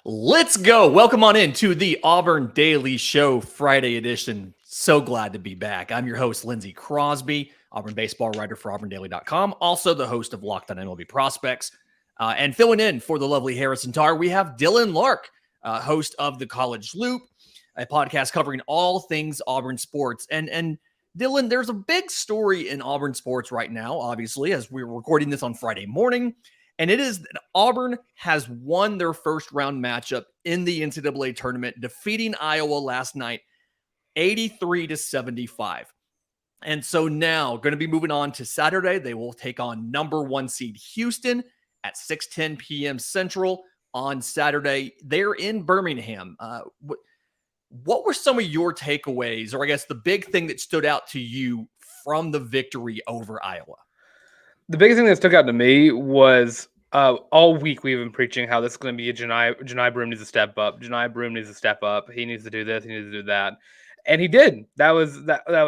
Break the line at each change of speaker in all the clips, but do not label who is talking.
Let's go. Welcome on in to the Auburn Daily Show Friday edition. So glad to be back. I'm your host, Lindsay Crosby, Auburn baseball writer for AuburnDaily.com, also the host of Locked On MLB Prospects. And filling in for the lovely Harrison Tarr, we have Dylan Larck, host of The College Loop, a podcast covering all things Auburn sports. And Dylan, there's a big story in Auburn sports right now, obviously, as we're recording this on Friday morning. And it is that Auburn has won their first round matchup in the NCAA tournament, defeating Iowa last night, 83-75. And so now going to be moving on to Saturday. They will take on number 1 seed Houston at 6:10 p.m. Central on Saturday. They're in Birmingham. What were some of your takeaways, or I guess the big thing that stood out to you from the victory over Iowa?
The biggest thing that stuck out to me was all week we've been preaching how this is going to be a Johni Broome needs to step up. Johni Broome needs to step up. He needs to do this. He needs to do that. And he did. That was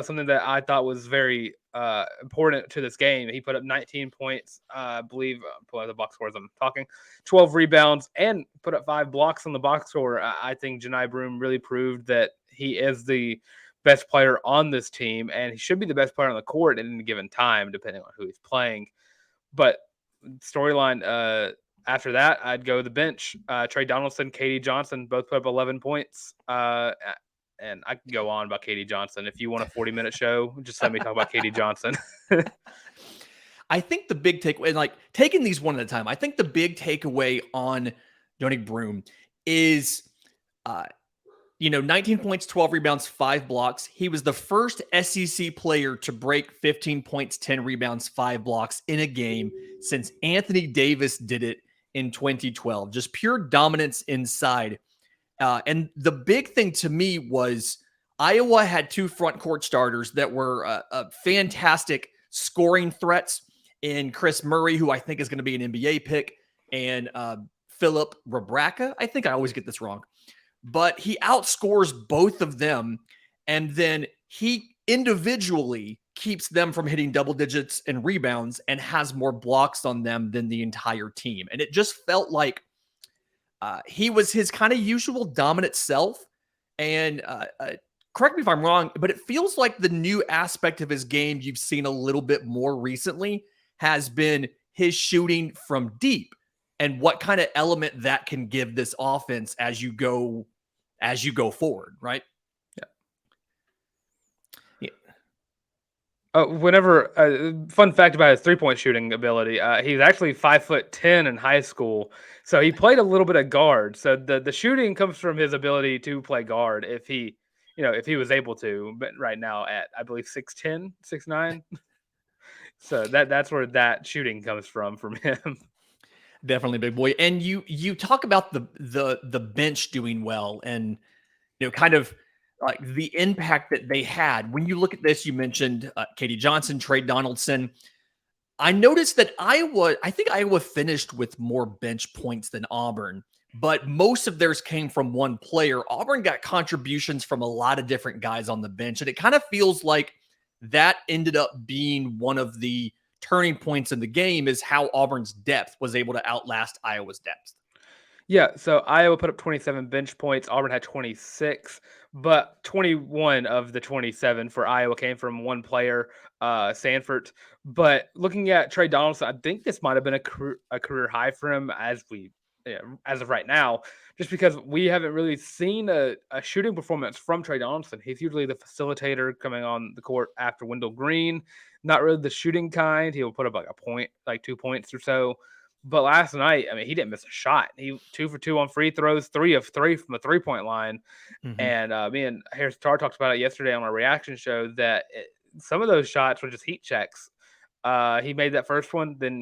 something that I thought was very important to this game. He put up 19 points, I believe, pull out the box scores I'm talking, 12 rebounds, and put up 5 blocks on the box score. I think Johni Broome really proved that he is the best player on this team, and he should be the best player on the court at any given time, depending on who he's playing. But storyline after that, I'd go to the bench. Trey Donaldson, Katie Johnson, both put up 11 points. And I can go on about Katie Johnson. If you want a 40-minute show, just let me talk about Katie Johnson.
I think the big takeaway, and like taking these one at a time, I think the big takeaway on Johni Broome is 19 points, 12 rebounds, 5 blocks. He was the first SEC player to break 15 points, 10 rebounds, 5 blocks in a game since Anthony Davis did it in 2012. Just pure dominance inside. And the big thing to me was Iowa had 2 front court starters that were fantastic scoring threats in Chris Murray, who I think is going to be an NBA pick, and Philip Rabraka. I think I always get this wrong. But he outscores both of them, and then he individually keeps them from hitting double digits in rebounds and has more blocks on them than the entire team. And it just felt like he was his kind of usual dominant self. And correct me if I'm wrong, but it feels like the new aspect of his game you've seen a little bit more recently has been his shooting from deep and what kind of element that can give this offense as you go forward, right?
Fun fact about his 3-point shooting ability, he's actually 5'10" in high school, so he played a little bit of guard. So the shooting comes from his ability to play guard if he was able to. But right now at, I believe, 6'10", 6'9", so that's where that shooting comes from him.
Definitely, big boy. And you talk about the bench doing well, and kind of like the impact that they had. When you look at this, you mentioned Katie Johnson, Trey Donaldson. I noticed that I think Iowa finished with more bench points than Auburn, but most of theirs came from one player. Auburn got contributions from a lot of different guys on the bench, and it kind of feels like that ended up being one of the turning points in the game, is how Auburn's depth was able to outlast Iowa's depth.
Yeah, so Iowa put up 27 bench points. Auburn had 26, but 21 of the 27 for Iowa came from one player, Sanford. But looking at Trey Donaldson, I think this might have been a career high for him as of right now, just because we haven't really seen a shooting performance from Trey Donaldson. He's usually the facilitator coming on the court after Wendell Green, not really the shooting kind. He'll put up like a point, like 2 points or so. But last night, I mean, he didn't miss a shot. He 2 for 2 on free throws, 3 of 3 from the 3-point line. Mm-hmm. And me and Harrison Tarr talked about it yesterday on our reaction show that some of those shots were just heat checks. He made that first one, then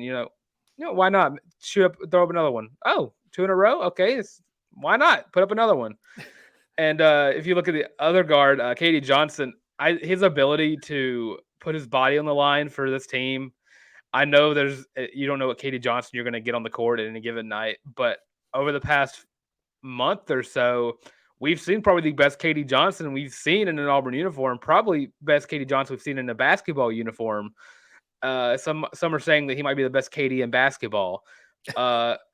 why not throw up another one? Oh, 2 in a row, okay. Why not put up another one? And if you look at the other guard, Katie Johnson, his ability to put his body on the line for this team. I know you don't know what Katie Johnson you're going to get on the court at any given night, but over the past month or so, we've seen probably the best Katie Johnson we've seen in an Auburn uniform, probably best Katie Johnson we've seen in a basketball uniform. Some are saying that he might be the best Katie in basketball.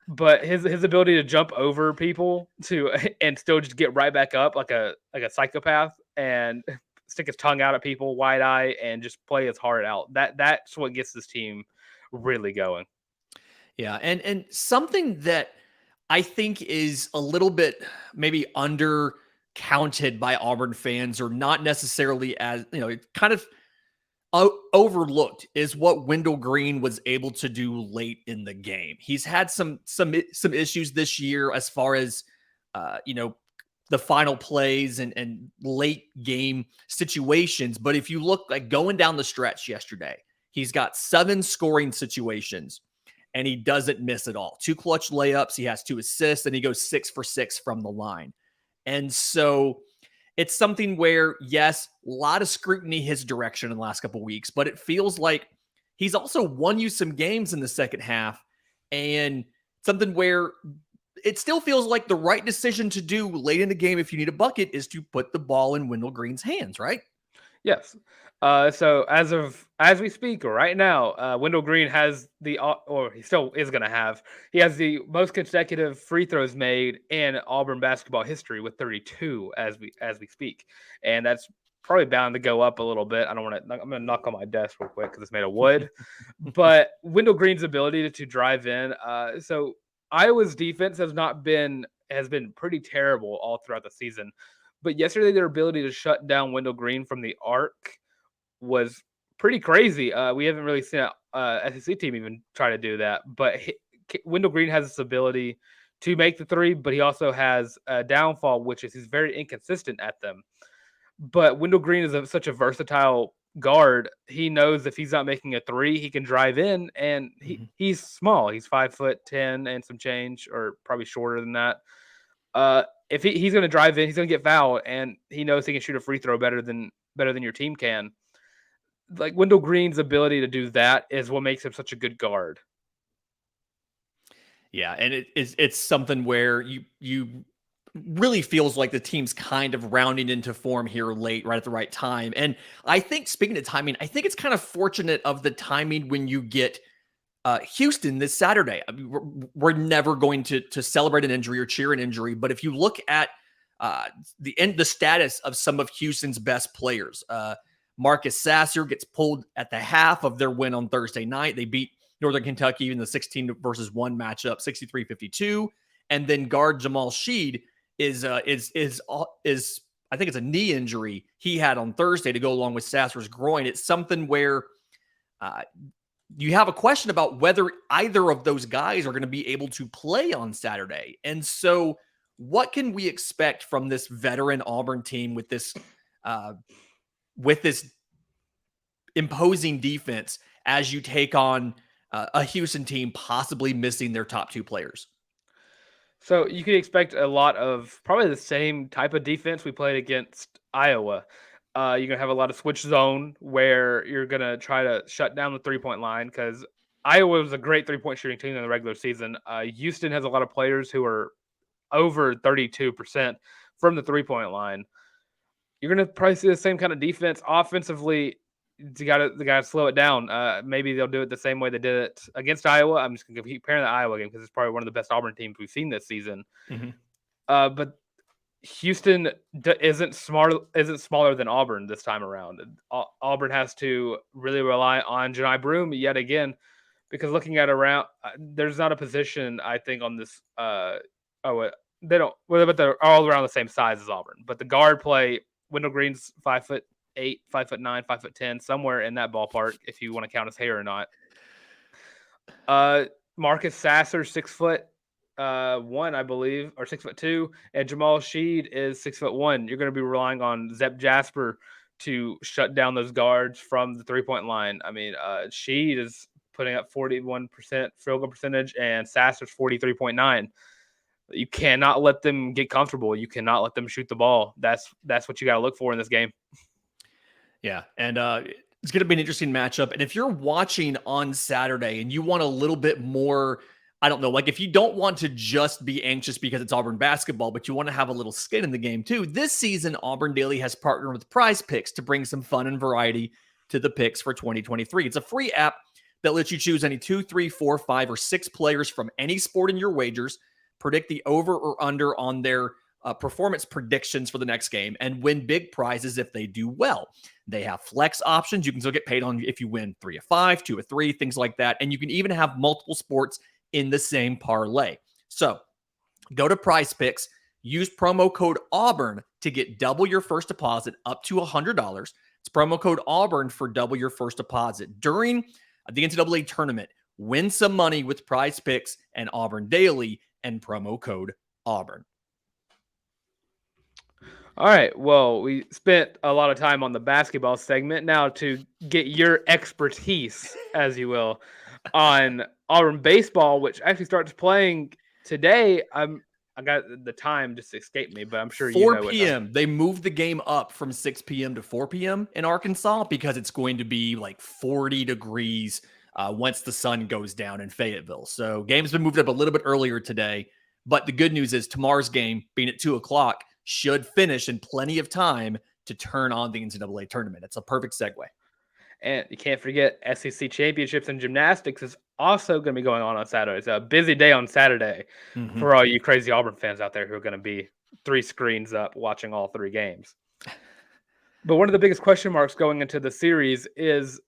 but his ability to jump over people and still just get right back up like a psychopath and stick his tongue out at people wide eye and just play his heart out. That's what gets this team really going.
Yeah, and something that I think is a little bit maybe undercounted by Auburn fans, or not necessarily as kind of overlooked, is what Wendell Green was able to do late in the game. He's had some issues this year as far as the final plays and late game situations. But if you look like going down the stretch yesterday, he's got 7 scoring situations and he doesn't miss at all. 2 clutch layups. He has 2 assists and he goes 6 for 6 from the line. And so it's something where, yes, a lot of scrutiny his direction in the last couple of weeks, but it feels like he's also won you some games in the second half, and something where it still feels like the right decision to do late in the game if you need a bucket is to put the ball in Wendell Green's hands, right?
Yes. So as we speak right now, Wendell Green has or he still is going to have. He has the most consecutive free throws made in Auburn basketball history with 32 as we speak, and that's probably bound to go up a little bit. I'm going to knock on my desk real quick because it's made of wood. But Wendell Green's ability to drive in. So Iowa's defense has been pretty terrible all throughout the season. But yesterday, their ability to shut down Wendell Green from the arc was pretty crazy. We haven't really seen a SEC team even try to do that. But Wendell Green has this ability to make the three, but he also has a downfall, which is he's very inconsistent at them. But Wendell Green is such a versatile guard. He knows if he's not making a three, he can drive in, and he's small. He's 5'10" and some change, or probably shorter than that. If he's going to drive in, he's going to get fouled, and he knows he can shoot a free throw better than your team can. Like Wendell Green's ability to do that is what makes him such a good guard.
Yeah, and it's something where you really feels like the team's kind of rounding into form here late, right at the right time. And I think, speaking of timing, I think it's kind of fortunate of the timing when you get Houston this Saturday. I mean, we're never going to celebrate an injury or cheer an injury, but if you look at the status of some of Houston's best players, Marcus Sasser gets pulled at the half of their win on Thursday night. They beat Northern Kentucky in the 16 versus 1 matchup, 63-52, and then guard Jamal Sheed is I think it's a knee injury he had on Thursday to go along with Sasser's groin. It's something where you have a question about whether either of those guys are going to be able to play on Saturday. And so what can we expect from this veteran Auburn team with this imposing defense as you take on a Houston team possibly missing their top 2 players?
So you can expect a lot of probably the same type of defense we played against Iowa. You're going to have a lot of switch zone where you're going to try to shut down the 3-point line, because Iowa was a great 3-point shooting team in the regular season. Houston has a lot of players who are over 32% from the 3-point line. You're going to probably see the same kind of defense offensively. You got to slow it down. Maybe they'll do it the same way they did it against Iowa. I'm just going to keep comparing the Iowa game because it's probably one of the best Auburn teams we've seen this season.
Mm-hmm.
But Houston isn't smaller than Auburn this time around. Auburn has to really rely on Johni Broome yet again, because looking at around, there's not a position I think on this. They don't. But they're all around the same size as Auburn. But the guard play, Wendell Green's 5'8", 5'9", 5'10", somewhere in that ballpark, if you want to count his hair or not. Marcus Sasser, 6'1", I believe, or 6'2", and Jamal Sheed is 6'1". You're going to be relying on Zep Jasper to shut down those guards from the 3-point line. I mean, Sheed is putting up 41% field goal percentage, and Sasser's 43.9%. You cannot let them get comfortable. You cannot let them shoot the ball. That's what you got to look for in this game.
Yeah, and it's going to be an interesting matchup. And if you're watching on Saturday and you want a little bit more, I don't know, like if you don't want to just be anxious because it's Auburn basketball, but you want to have a little skin in the game too, this season Auburn Daily has partnered with Prize Picks to bring some fun and variety to the picks for 2023. It's a free app that lets you choose any 2, 3, 4, 5, or 6 players from any sport in your wagers, predict the over or under on their performance predictions for the next game, and win big prizes if they do well. They have flex options. You can still get paid on if you win 3 of 5, 2 of 3, things like that. And you can even have multiple sports in the same parlay. So go to Prize Picks, use promo code Auburn to get double your first deposit up to $100. It's promo code Auburn for double your first deposit. During the NCAA tournament, win some money with Prize Picks and Auburn Daily and promo code Auburn.
All right. Well, we spent a lot of time on the basketball segment. Now to get your expertise, as you will, on Auburn baseball, which actually starts playing today. I got the time just escaped me, but I'm sure
4
you know.
p.m. They moved the game up from 6 p.m. to 4 p.m. in Arkansas because it's going to be like 40 degrees once the sun goes down in Fayetteville. So game's been moved up a little bit earlier today. But the good news is tomorrow's game, being at 2 o'clock, should finish in plenty of time to turn on the NCAA tournament. It's a perfect segue.
And you can't forget SEC championships and gymnastics is also going to be going on Saturday. It's a busy day on Saturday for all you crazy Auburn fans out there who are going to be 3 screens up watching all 3 games. But one of the biggest question marks going into the series is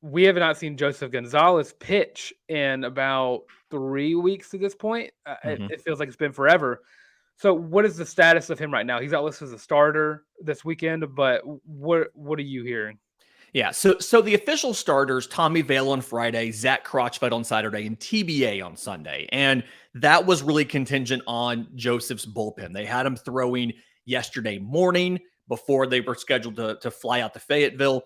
we have not seen Joseph Gonzalez pitch in about 3 weeks at this point. It feels like it's been forever. So what is the status of him right now? He's not listed as a starter this weekend, but what are you hearing?
Yeah, so the official starters, Tommy Vale on Friday, Zach Crotchfeld on Saturday, and TBA on Sunday. And that was really contingent on Joseph's bullpen. They had him throwing yesterday morning before they were scheduled to fly out to Fayetteville.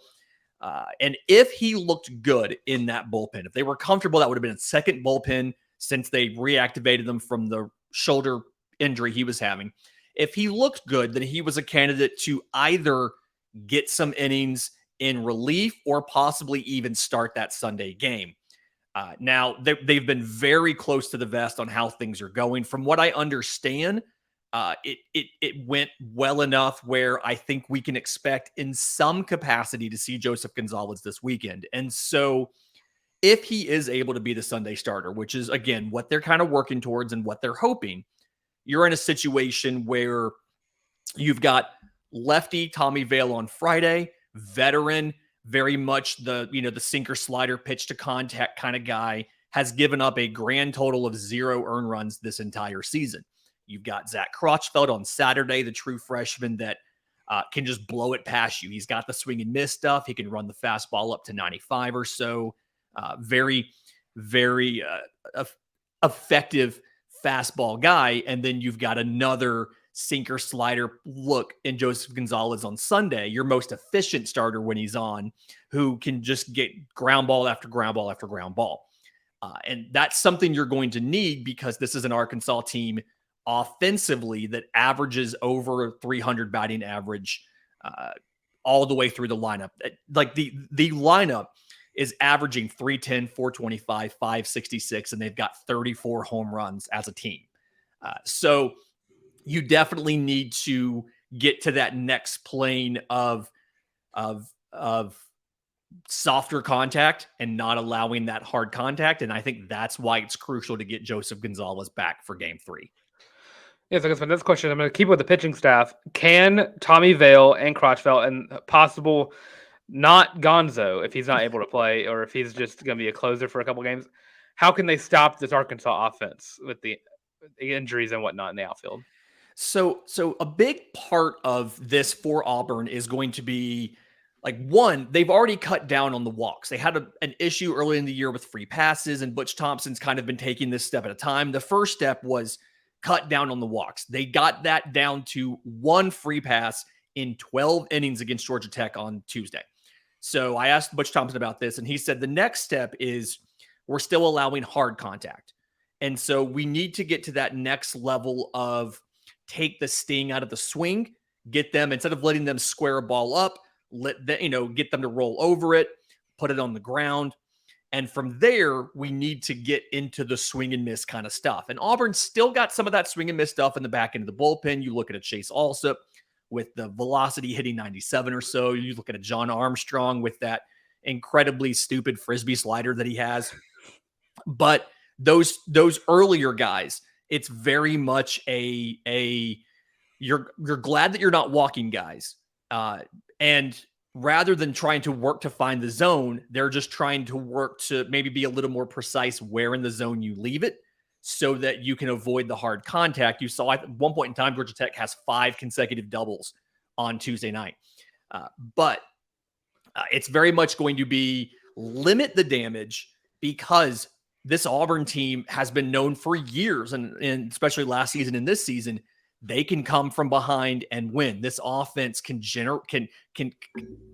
And if he looked good in that bullpen, if they were comfortable, that would have been a second bullpen since they reactivated them from the shoulder injury he was having. If he looked good, then he was a candidate to either get some innings in relief or possibly even start that Sunday game. Now, they've been very close to the vest on how things are going. From what I understand, it went well enough where I think we can expect in some capacity to see Joseph Gonzalez this weekend. And so if he is able to be the Sunday starter, which is, again, what they're kind of working towards and what they're hoping, you're in a situation where you've got lefty Tommy Vale on Friday, veteran, very much the sinker slider pitch to contact kind of guy, has given up a grand total of 0 earned runs this entire season. You've got Zach Crotchfeld on Saturday, the true freshman that can just blow it past you. He's got the swing and miss stuff. He can run the fastball up to 95 or so. Very, very effective fastball guy. And then you've got another sinker slider look in Joseph Gonzalez on Sunday, your most efficient starter when he's on, who can just get ground ball after ground ball after ground ball. And that's something you're going to need because this is an Arkansas team offensively that averages over 300 batting average all the way through the lineup. Like the lineup is averaging 310, 425, 566, and they've got 34 home runs as a team. So you definitely need to get to that next plane of softer contact and not allowing that hard contact. And I think that's why it's crucial to get Joseph Gonzalez back for game 3.
Yes, I guess my next question, I'm going to keep with the pitching staff. Can Tommy Vale and Crotchfeld and possible not Gonzo, if he's not able to play or if he's just going to be a closer for a couple games, how can they stop this Arkansas offense with the injuries and whatnot in the outfield?
So a big part of this for Auburn is going to be, like, one, they've already cut down on the walks. They had an issue early in the year with free passes, and Butch Thompson's kind of been taking this step at a time. The first step was cut down on the walks. They got that down to 1 free pass in 12 innings against Georgia Tech on Tuesday. So I asked Butch Thompson about this, and he said the next step is we're still allowing hard contact. And so we need to get to that next level of take the sting out of the swing, get them, instead of letting them square a ball up, get them to roll over it, put it on the ground. And from there, we need to get into the swing and miss kind of stuff. And Auburn still got some of that swing and miss stuff in the back end of the bullpen. You look at a Chase Alsop with the velocity hitting 97 or so. You look at a John Armstrong with that, incredibly stupid Frisbee slider that he has. But those earlier guys, it's very much you're glad that you're not walking guys. And rather than trying to work to find the zone, they're just trying to work to maybe be a little more precise where in the zone you leave it so that you can avoid the hard contact. You saw at one point in time, Georgia Tech has 5 consecutive doubles on Tuesday night. But it's very much going to be limit the damage, because this Auburn team has been known for years, and especially last season and this season, they can come from behind and win. This offense can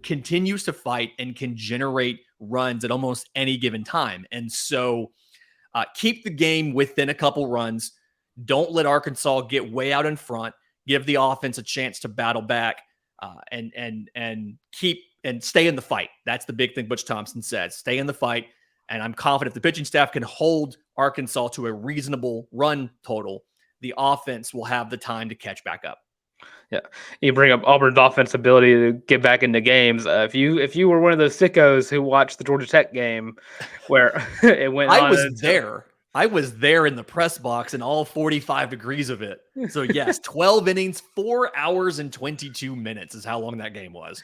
continues to fight and can generate runs at almost any given time. And so keep the game within a couple runs. Don't let Arkansas get way out in front. Give the offense a chance to battle back and stay in the fight. That's the big thing Butch Thompson said. Stay in the fight. And I'm confident if the pitching staff can hold Arkansas to a reasonable run total, the offense will have the time to catch back up.
Yeah, you bring up Auburn's offense ability to get back into games. If you were one of those sickos who watched the Georgia Tech game where it went,
I was there in the press box in all 45 degrees of it. So yes, 12 innings, 4 hours and 22 minutes is how long that game was.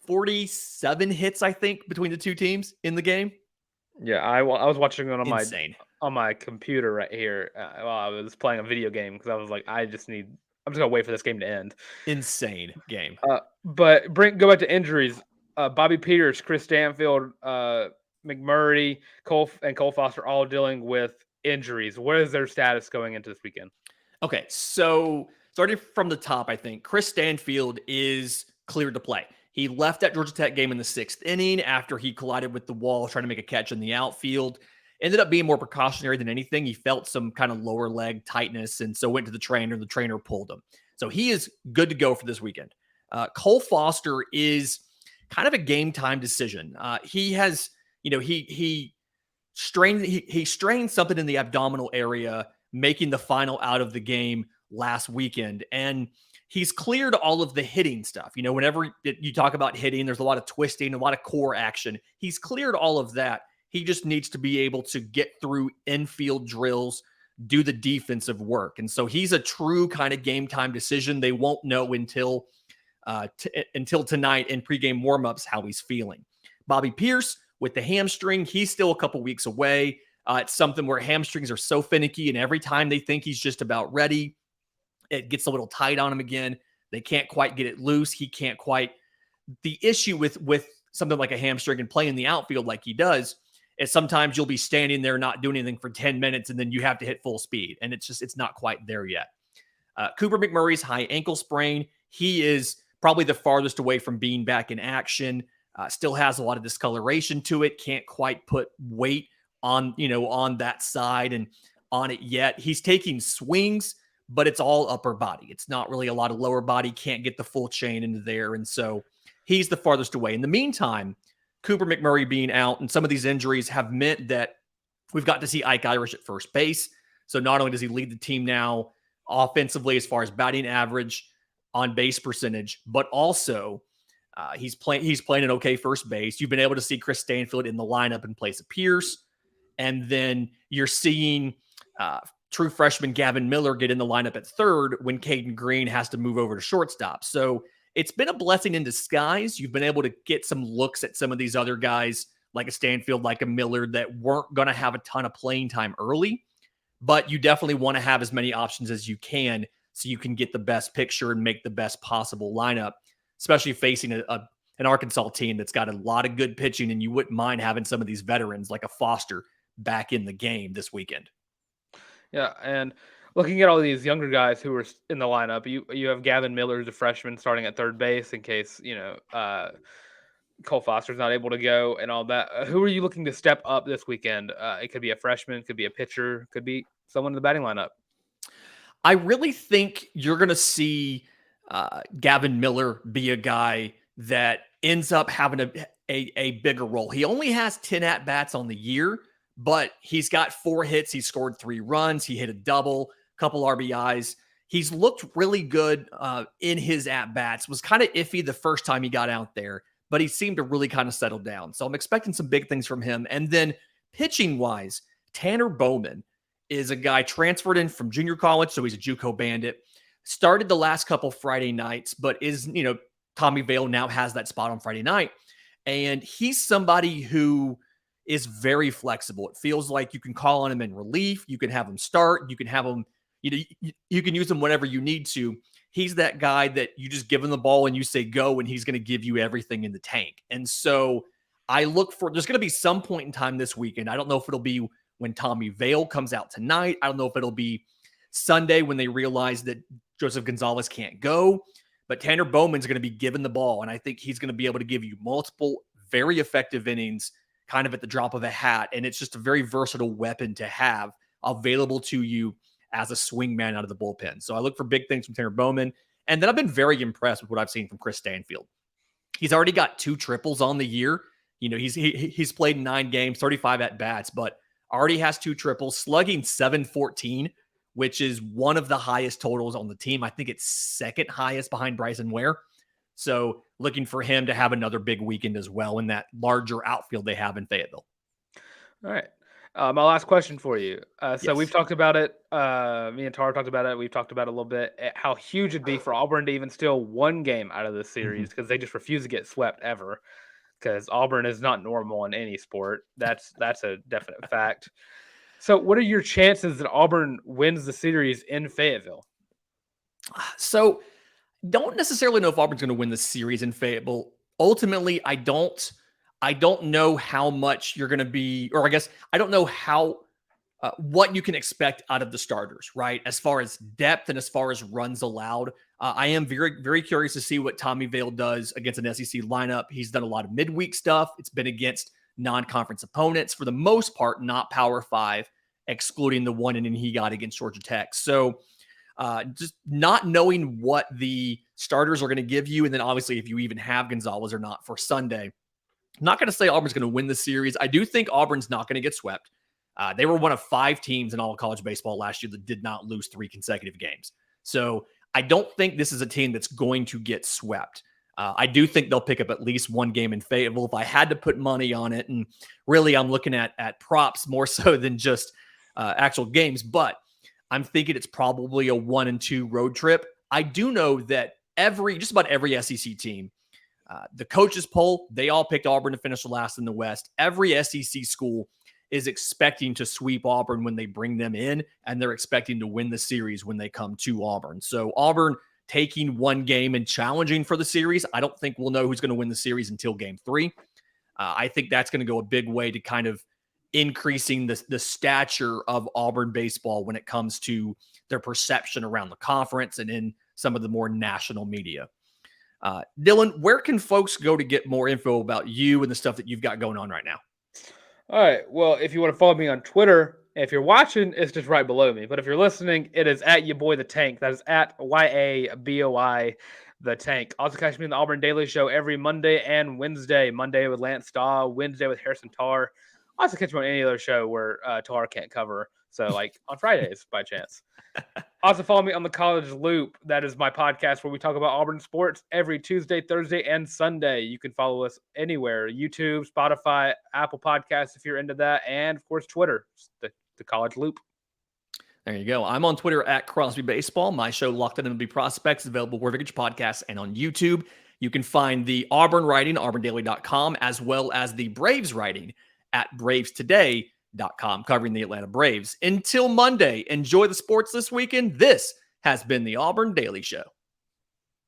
47 hits, I think, between the two teams in the game.
Yeah, I was watching it on my computer right here while I was playing a video game, because I was like, I'm just gonna wait for this game to end.
Insane game.
But go back to injuries. Bobby Peters, Chris Stanfield, McMurray, Cole Foster all dealing with injuries. What is their status going into this weekend?
Okay, so starting from the top, I think Chris Stanfield is cleared to play. He left that Georgia Tech game in the 6th inning after he collided with the wall trying to make a catch in the outfield. Ended up being more precautionary than anything. He felt some kind of lower leg tightness, and so went to the trainer. The trainer pulled him. So he is good to go for this weekend. Cole Foster is kind of a game time decision. He has, he strained something in the abdominal area, making the final out of the game last weekend. And he's cleared all of the hitting stuff. Whenever you talk about hitting, there's a lot of twisting, a lot of core action. He's cleared all of that. He just needs to be able to get through infield drills, do the defensive work. And so he's a true kind of game time decision. They won't know until tonight in pregame warmups how he's feeling. Bobby Pierce with the hamstring, he's still a couple weeks away. It's something where hamstrings are so finicky, and every time they think he's just about ready, it gets a little tight on him again. They can't quite get it loose. He can't quite. The issue with something like a hamstring and playing the outfield like he does is sometimes you'll be standing there not doing anything for 10 minutes, and then you have to hit full speed. And it's not quite there yet. Cooper McMurray's high ankle sprain. He is probably the farthest away from being back in action. Still has a lot of discoloration to it. Can't quite put weight on that side and on it yet. He's taking swings, but it's all upper body. It's not really a lot of lower body. Can't get the full chain into there. And so he's the farthest away. In the meantime, Cooper McMurray being out and some of these injuries have meant that we've got to see Ike Irish at first base. So not only does he lead the team now offensively as far as batting average, on base percentage, but also he's playing an okay first base. You've been able to see Chris Stanfield in the lineup in place of Pierce. And then you're seeing true freshman Gavin Miller get in the lineup at third when Caden Green has to move over to shortstop. So it's been a blessing in disguise. You've been able to get some looks at some of these other guys like a Stanfield, like a Miller, that weren't going to have a ton of playing time early, but you definitely want to have as many options as you can so you can get the best picture and make the best possible lineup, especially facing an Arkansas team that's got a lot of good pitching, and you wouldn't mind having some of these veterans like a Foster back in the game this weekend.
Yeah, and looking at all these younger guys who are in the lineup, you have Gavin Miller, who's a freshman, starting at third base in case Cole Foster's not able to go and all that. Who are you looking to step up this weekend? It could be a freshman, could be a pitcher, could be someone in the batting lineup.
I really think you're going to see Gavin Miller be a guy that ends up having a bigger role. He only has 10 at-bats on the year, but he's got 4 hits. He scored 3 runs. He hit a double, couple RBIs. He's looked really good in his at-bats. Was kind of iffy the first time he got out there, but he seemed to really kind of settle down. So I'm expecting some big things from him. And then pitching wise, Tanner Bowman is a guy transferred in from junior college, so he's a JUCO bandit. Started the last couple Friday nights, but Tommy Vale now has that spot on Friday night. And he's somebody who is very flexible. It feels like you can call on him in relief. You can have him start. You can have him, you can use him whenever you need to. He's that guy that you just give him the ball and you say go, and he's going to give you everything in the tank. And so I look for, there's going to be some point in time this weekend. I don't know if it'll be when Tommy Vale comes out tonight. I don't know if it'll be Sunday when they realize that Joseph Gonzalez can't go. But Tanner Bowman's going to be given the ball, and I think he's going to be able to give you multiple very effective innings kind of at the drop of a hat. And it's just a very versatile weapon to have available to you as a swing man out of the bullpen. So I look for big things from Tanner Bowman. And then I've been very impressed with what I've seen from Chris Stanfield. He's already got 2 triples on the year. He's played 9 games, 35 at-bats, but already has 2 triples, slugging .714, which is one of the highest totals on the team. I think it's second highest behind Bryson Ware. So looking for him to have another big weekend as well in that larger outfield they have in Fayetteville.
All right. My last question for you. So
Yes.
we've talked about it. Me and Tara talked about it. We've talked about it a little bit. How huge it'd be for Auburn to even steal 1 game out of this series because they just refuse to get swept ever. Because Auburn is not normal in any sport. That's a definite fact. So what are your chances that Auburn wins the series in Fayetteville?
So don't necessarily know if Auburn's going to win the series in Fayetteville. Ultimately, I don't know how much you're going to be, or I guess I don't know how what you can expect out of the starters, right? As far as depth and as far as runs allowed. I am very, very curious to see what Tommy Vale does against an SEC lineup. He's done a lot of midweek stuff. It's been against non-conference opponents for the most part, not Power 5, excluding the one inning he got against Georgia Tech. So just not knowing what the starters are going to give you. And then obviously if you even have Gonzalez or not for Sunday, I'm not going to say Auburn's going to win the series. I do think Auburn's not going to get swept. They were one of 5 teams in all of college baseball last year that did not lose 3 consecutive games. So I don't think this is a team that's going to get swept. I do think they'll pick up at least 1 game in Fayetteville. If I had to put money on it, and really I'm looking at props more so than just actual games, but I'm thinking it's probably a 1-2 road trip. I do know that just about every SEC team, the coaches poll, they all picked Auburn to finish last in the West. Every SEC school is expecting to sweep Auburn when they bring them in, and they're expecting to win the series when they come to Auburn. So Auburn taking 1 game and challenging for the series, I don't think we'll know who's going to win the series until game 3. I think that's going to go a big way to kind of increasing the stature of Auburn baseball when it comes to their perception around the conference and in some of the more national media. Dylan, where can folks go to get more info about you and the stuff that you've got going on right now?
All right. Well, if you want to follow me on Twitter, if you're watching, it's just right below me. But if you're listening, it is at your boy the Tank. That is at YABOI the Tank. Also catch me in the Auburn Daily Show every Monday and Wednesday. Monday with Lance Stahl, Wednesday with Harrison Tarr. Also catch me on any other show where Tarr can't cover. So like on Fridays by chance. Also follow me on the College Loop. That is my podcast where we talk about Auburn sports every Tuesday, Thursday, and Sunday. You can follow us anywhere. YouTube, Spotify, Apple Podcasts if you're into that. And of course, Twitter, the College Loop.
There you go. I'm on Twitter at Crosby Baseball. My show, Locked On MLB Prospects, available wherever you get your podcasts and on YouTube. You can find the Auburn writing, auburndaily.com, as well as the Braves writing at bravestoday.com, covering the Atlanta Braves. Until Monday, enjoy the sports this weekend. This has been the Auburn Daily Show.